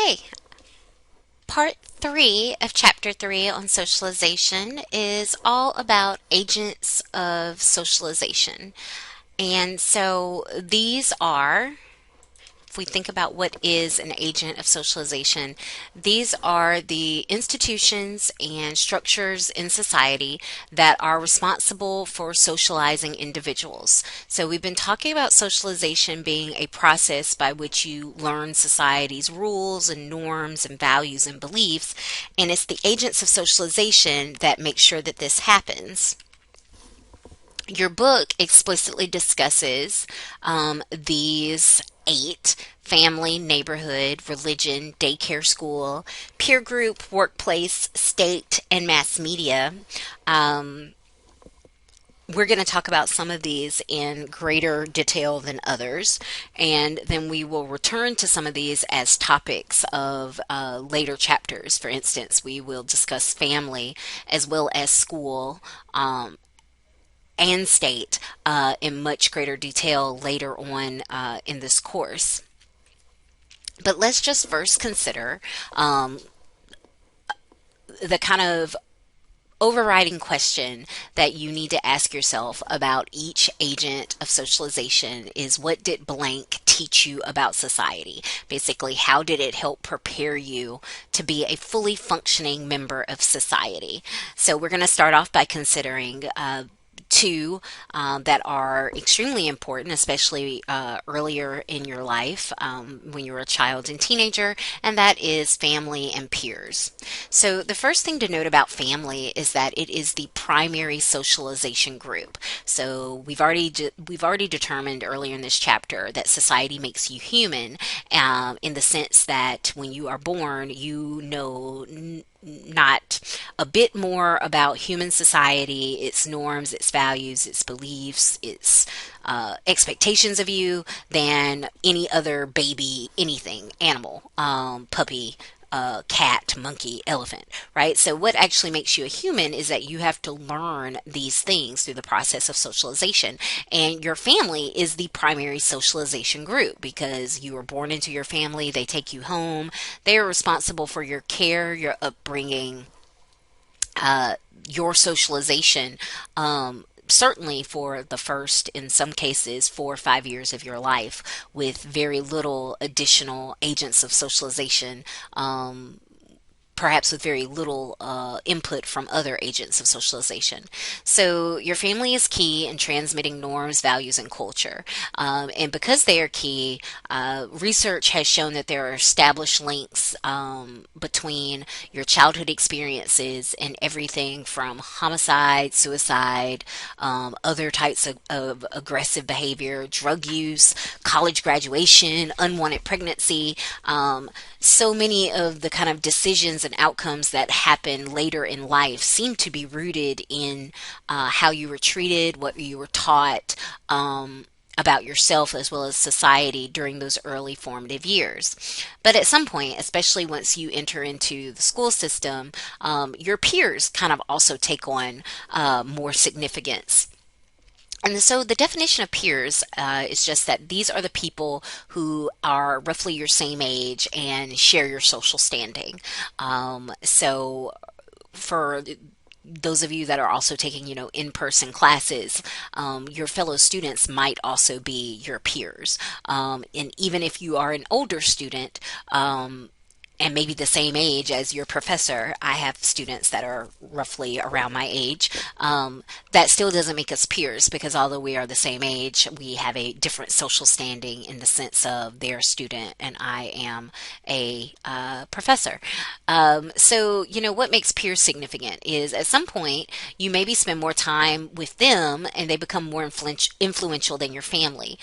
Okay, part 3 of chapter 3 on socialization is all about agents of socialization. And so these are, if we think about what is an agent of socialization, these are the institutions and structures in society that are responsible for socializing individuals. So we've been talking about socialization being a process by which you learn society's rules and norms and values and beliefs, and it's the agents of socialization that make sure that this happens. Your book explicitly discusses these eight: family, neighborhood, religion, daycare, school, peer group, workplace, state, and mass media. Um, we're going to talk about some of these in greater detail than others, and then we will return to some of these as topics of later chapters. For instance, we will discuss family as well as school. And state in much greater detail later on in this course. But let's just first consider the kind of overriding question that you need to ask yourself about each agent of socialization is, what did blank teach you about society? Basically, how did it help prepare you to be a fully functioning member of society? So we're going to start off by considering two that are extremely important, especially earlier in your life when you're a child and teenager, and that is family and peers. So the first thing to note about family is that it is the primary socialization group. So we've already determined earlier in this chapter that society makes you human, in the sense that when you are born, you know not a bit more about human society, its norms, its values, its beliefs, its expectations of you than any other baby, anything, animal, puppy, cat, monkey, elephant, right? So, what actually makes you a human is that you have to learn these things through the process of socialization. And your family is the primary socialization group because you were born into your family, they take you home, they are responsible for your care, your upbringing, your socialization. Certainly for the first, in some cases, 4 or 5 years of your life, with very little additional agents of socialization, perhaps with very little input from other agents of socialization. So, your family is key in transmitting norms, values, and culture. And because they are key, research has shown that there are established links between your childhood experiences and everything from homicide, suicide, other types of aggressive behavior, drug use, college graduation, unwanted pregnancy. So many of the kind of decisions and outcomes that happen later in life seem to be rooted in how you were treated, what you were taught about yourself as well as society during those early formative years. But at some point, especially once you enter into the school system, your peers kind of also take on more significance. And so the definition of peers is just that these are the people who are roughly your same age and share your social standing. So for those of you that are also taking, in-person classes, your fellow students might also be your peers. And even if you are an older student, and maybe the same age as your professor, I have students that are roughly around my age. That still doesn't make us peers because although we are the same age, we have a different social standing in the sense of they're a student and I am a professor. So, what makes peers significant is at some point you maybe spend more time with them and they become more influential than your family.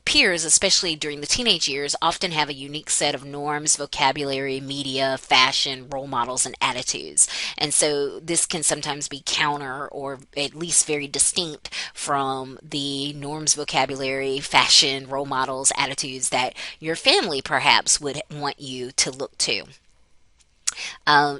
Peers, especially during the teenage years, often have a unique set of norms, vocabulary, media, fashion, role models, and attitudes. And so this can sometimes be counter or at least very distinct from the norms, vocabulary, fashion, role models, attitudes that your family perhaps would want you to look to.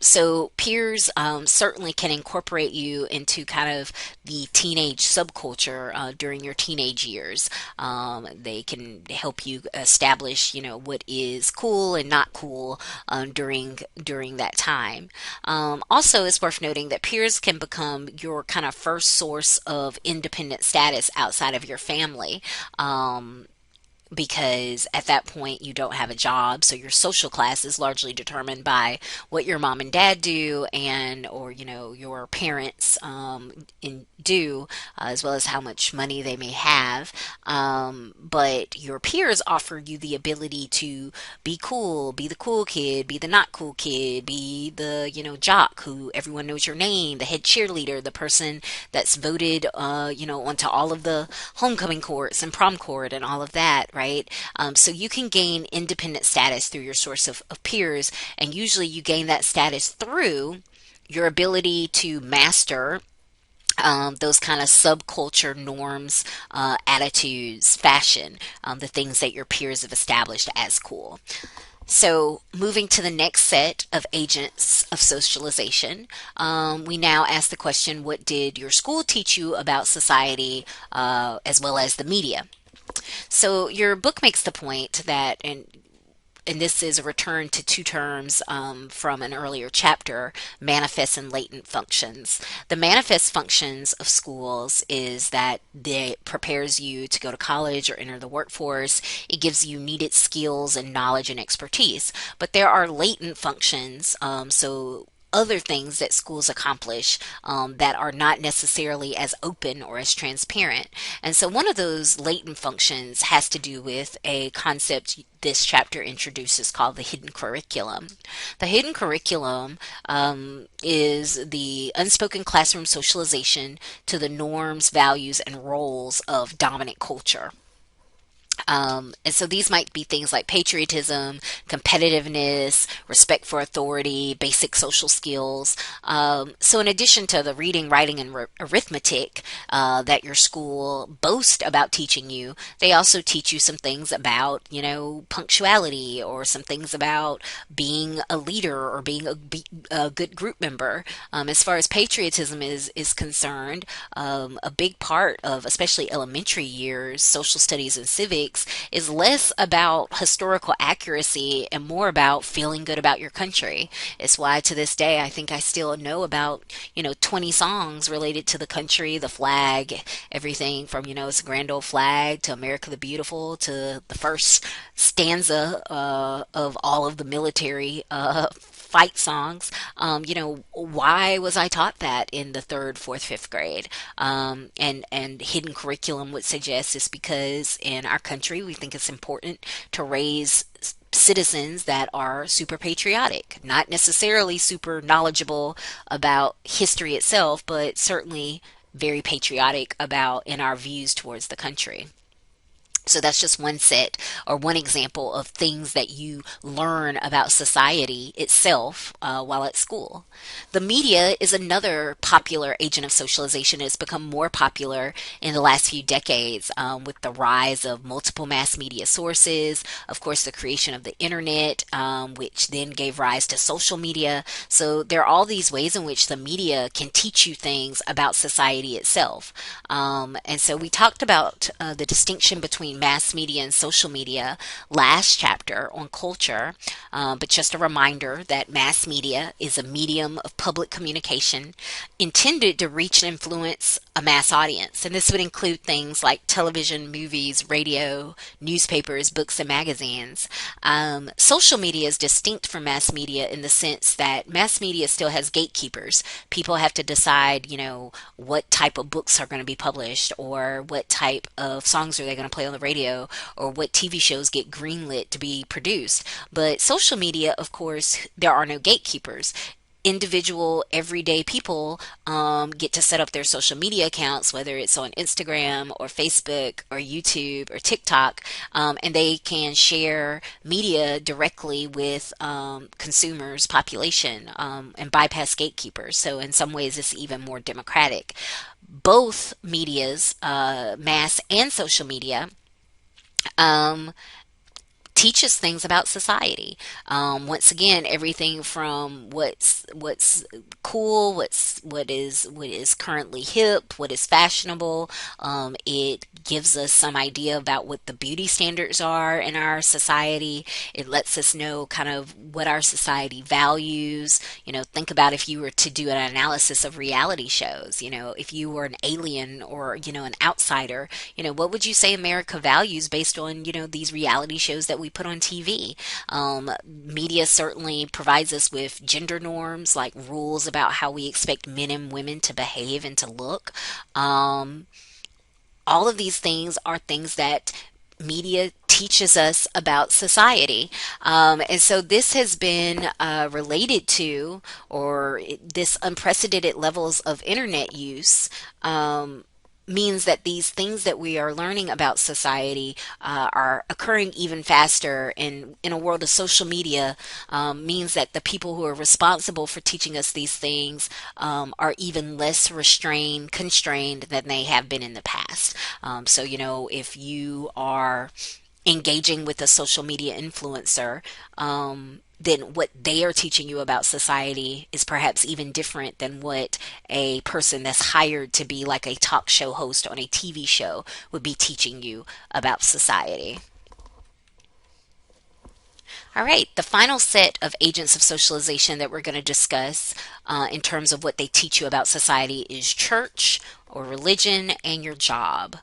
So peers certainly can incorporate you into kind of the teenage subculture during your teenage years. They can help you establish, what is cool and not cool during that time. Also, it's worth noting that peers can become your kind of first source of independent status outside of your family. Because at that point you don't have a job, so your social class is largely determined by what your mom and dad do, and or your parents do, as well as how much money they may have. But your peers offer you the ability to be cool, be the cool kid, be the not cool kid, be the jock who everyone knows your name, the head cheerleader, the person that's voted onto all of the homecoming courts and prom court and all of that, right? So you can gain independent status through your source of peers, and usually you gain that status through your ability to master those kind of subculture norms, attitudes, fashion, the things that your peers have established as cool. So, moving to the next set of agents of socialization, we now ask the question, what did your school teach you about society as well as the media? So your book makes the point that, and this is a return to two terms from an earlier chapter, manifest and latent functions. The manifest functions of schools is that it prepares you to go to college or enter the workforce. It gives you needed skills and knowledge and expertise. But there are latent functions, so other things that schools accomplish that are not necessarily as open or as transparent. And so one of those latent functions has to do with a concept this chapter introduces called the hidden curriculum. The hidden curriculum is the unspoken classroom socialization to the norms, values, and roles of dominant culture. And so these might be things like patriotism, competitiveness, respect for authority, basic social skills. So in addition to the reading, writing, and arithmetic that your school boasts about teaching you, they also teach you some things about, punctuality, or some things about being a leader or being a good group member. As far as patriotism is concerned, a big part of especially elementary years, social studies and civics, is less about historical accuracy and more about feeling good about your country. It's why to this day I think I still know about 20 songs related to the country, the flag, everything from it's a grand old flag to America the Beautiful to the first stanza of all of the military fight songs. Why was I taught that in the third, fourth, fifth grade? And hidden curriculum would suggest it's because in our country we think it's important to raise citizens that are super patriotic, not necessarily super knowledgeable about history itself, but certainly very patriotic about in our views towards the country. So that's just one set or one example of things that you learn about society itself while at school. The media is another popular agent of socialization. It's become more popular in the last few decades with the rise of multiple mass media sources, of course, the creation of the internet, which then gave rise to social media. So there are all these ways in which the media can teach you things about society itself. And so we talked about the distinction between mass media and social media last chapter on culture, but just a reminder that mass media is a medium of public communication intended to reach and influence a mass audience. And this would include things like television, movies, radio, newspapers, books, and magazines. Social media is distinct from mass media in the sense that mass media still has gatekeepers. People have to decide, what type of books are going to be published, or what type of songs are they going to play on the radio, or what TV shows get greenlit to be produced. But social media, of course, there are no gatekeepers. Individual everyday people get to set up their social media accounts, whether it's on Instagram or Facebook or YouTube or TikTok, and they can share media directly with consumers, population, and bypass gatekeepers. So in some ways it's even more democratic. Both medias, mass and social media, um, teach us things about society. Once again, everything from what's cool, what is currently hip, what is fashionable. It gives us some idea about what the beauty standards are in our society. It lets us know kind of what our society values. Think about if you were to do an analysis of reality shows. If you were an alien or an outsider, what would you say America values based on these reality shows that we put on TV? Media certainly provides us with gender norms, like rules about how we expect men and women to behave and to look. Um, all of these things are things that media teaches us about society. And so this has been related to, this unprecedented levels of internet use. Means that these things that we are learning about society are occurring even faster. And in a world of social media, means that the people who are responsible for teaching us these things are even less constrained than they have been in the past. So, if you are engaging with a social media influencer, then what they are teaching you about society is perhaps even different than what a person that's hired to be like a talk show host on a TV show would be teaching you about society. All right, the final set of agents of socialization that we're going to discuss in terms of what they teach you about society is church or religion and your job.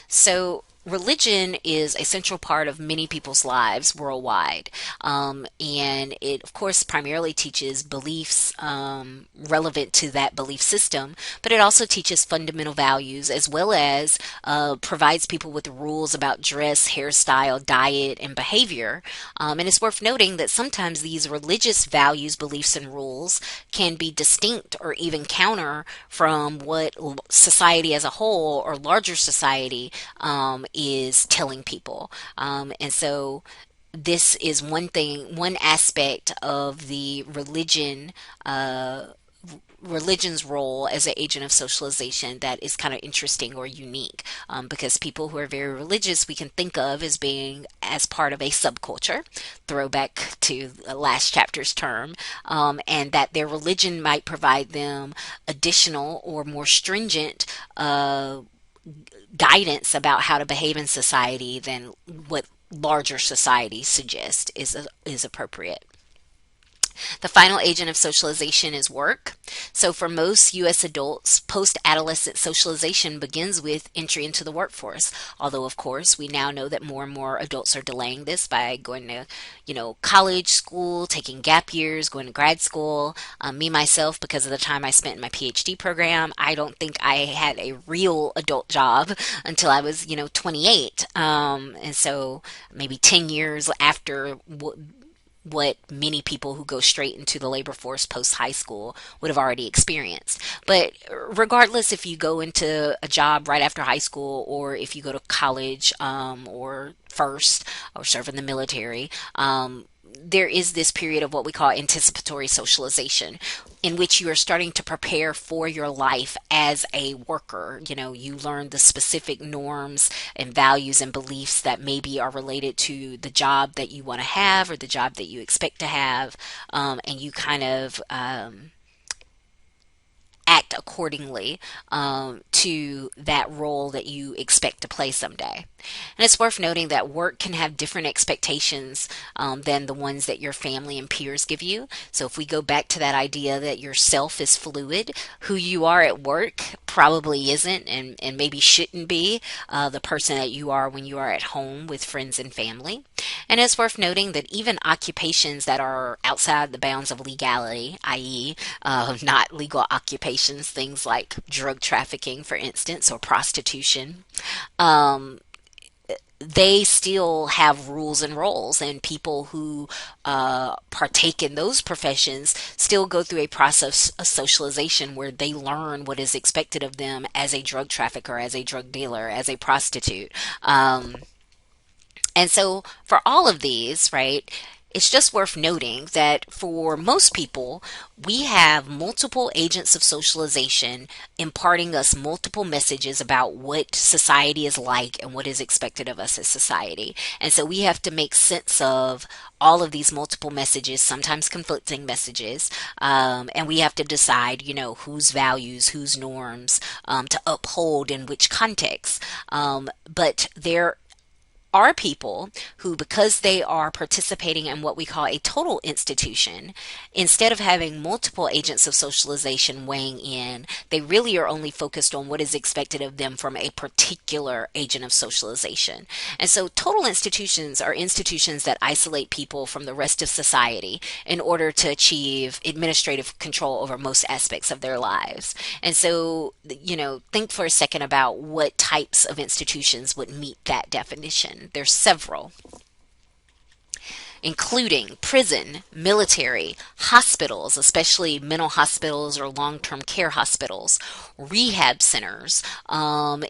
So, religion is a central part of many people's lives worldwide. And it, of course, primarily teaches beliefs relevant to that belief system, but it also teaches fundamental values as well as provides people with rules about dress, hairstyle, diet, and behavior. And it's worth noting that sometimes these religious values, beliefs, and rules can be distinct or even counter from what society as a whole or larger society is telling people. And so this is one aspect of the religion's role as an agent of socialization that is kind of interesting or unique, because people who are very religious we can think of as being as part of a subculture, throwback to last chapter's term, and that their religion might provide them additional or more stringent guidance about how to behave in society than what larger society suggests is appropriate. The final agent of socialization is work. So, for most U.S. adults, post adolescent socialization begins with entry into the workforce. Although, of course, we now know that more and more adults are delaying this by going to, college, school, taking gap years, going to grad school. Me, myself, because of the time I spent in my PhD program, I don't think I had a real adult job until I was, 28. And so, maybe 10 years after what many people who go straight into the labor force post high school would have already experienced. But regardless if you go into a job right after high school or if you go to college, or first or serve in the military, there is this period of what we call anticipatory socialization, in which you are starting to prepare for your life as a worker. You learn the specific norms and values and beliefs that maybe are related to the job that you want to have or the job that you expect to have, and you kind of act accordingly to that role that you expect to play someday. And it's worth noting that work can have different expectations than the ones that your family and peers give you. So if we go back to that idea that your self is fluid, who you are at work probably isn't and maybe shouldn't be the person that you are when you are at home with friends and family. And it's worth noting that even occupations that are outside the bounds of legality, i.e., not legal occupations, things like drug trafficking, for instance, or prostitution, they still have rules and roles, and people who partake in those professions still go through a process of socialization where they learn what is expected of them as a drug trafficker, as a drug dealer, as a prostitute. And so, for all of these, right, It's just worth noting that for most people, we have multiple agents of socialization imparting us multiple messages about what society is like and what is expected of us as society. And so we have to make sense of all of these multiple messages, sometimes conflicting messages, and we have to decide, whose values, whose norms to uphold in which context. But there are people who, because they are participating in what we call a total institution, instead of having multiple agents of socialization weighing in, they really are only focused on what is expected of them from a particular agent of socialization. And so, total institutions are institutions that isolate people from the rest of society in order to achieve administrative control over most aspects of their lives. And so, think for a second about what types of institutions would meet that definition. There's several, including prison, military, hospitals, especially mental hospitals or long-term care hospitals, rehab centers,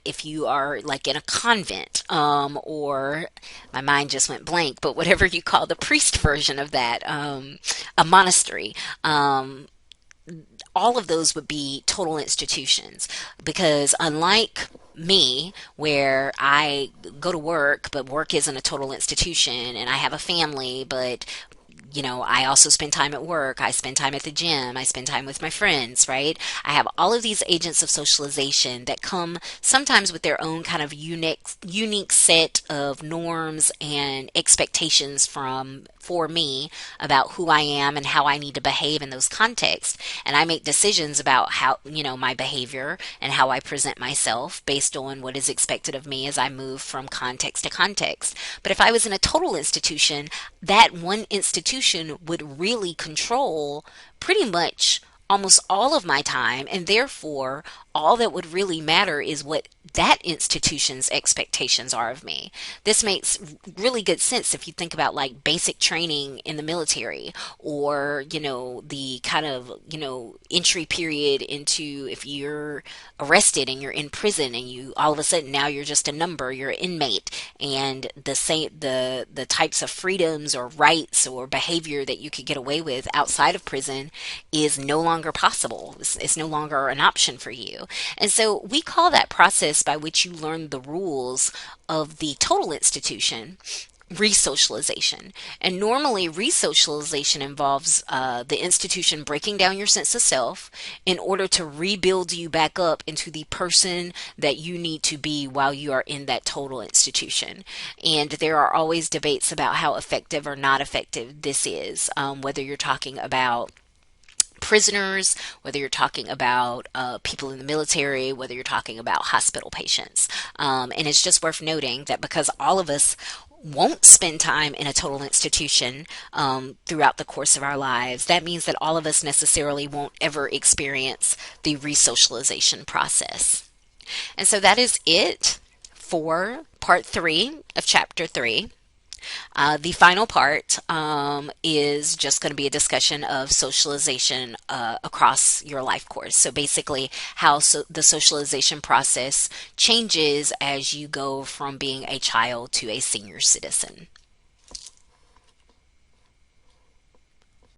if you are like in a convent, or my mind just went blank, but whatever you call the priest version of that, a monastery. All of those would be total institutions because unlike me, where I go to work, but work isn't a total institution, and I have a family, but I also spend time at work. I spend time at the gym. I spend time with my friends, right? I have all of these agents of socialization that come sometimes with their own kind of unique set of norms and expectations for me about who I am and how I need to behave in those contexts. And I make decisions about how, my behavior and how I present myself based on what is expected of me as I move from context to context. But if I was in a total institution, that one institution would really control pretty much almost all of my time, and therefore all that would really matter is what that institution's expectations are of me. This makes really good sense if you think about like basic training in the military, or the kind of entry period into if you're arrested and you're in prison and you all of a sudden now you're just a number, you're an inmate, and the types of freedoms or rights or behavior that you could get away with outside of prison is no longer possible. It's no longer an option for you. And so we call that process by which you learn the rules of the total institution resocialization. And normally, resocialization involves the institution breaking down your sense of self in order to rebuild you back up into the person that you need to be while you are in that total institution. And there are always debates about how effective or not effective this is, whether you're talking about prisoners, whether you're talking about people in the military, whether you're talking about hospital patients. And it's just worth noting that because all of us won't spend time in a total institution throughout the course of our lives, that means that all of us necessarily won't ever experience the resocialization process. And so that is it for part 3 of chapter 3. The final part is just going to be a discussion of socialization across your life course. So basically, how the socialization process changes as you go from being a child to a senior citizen.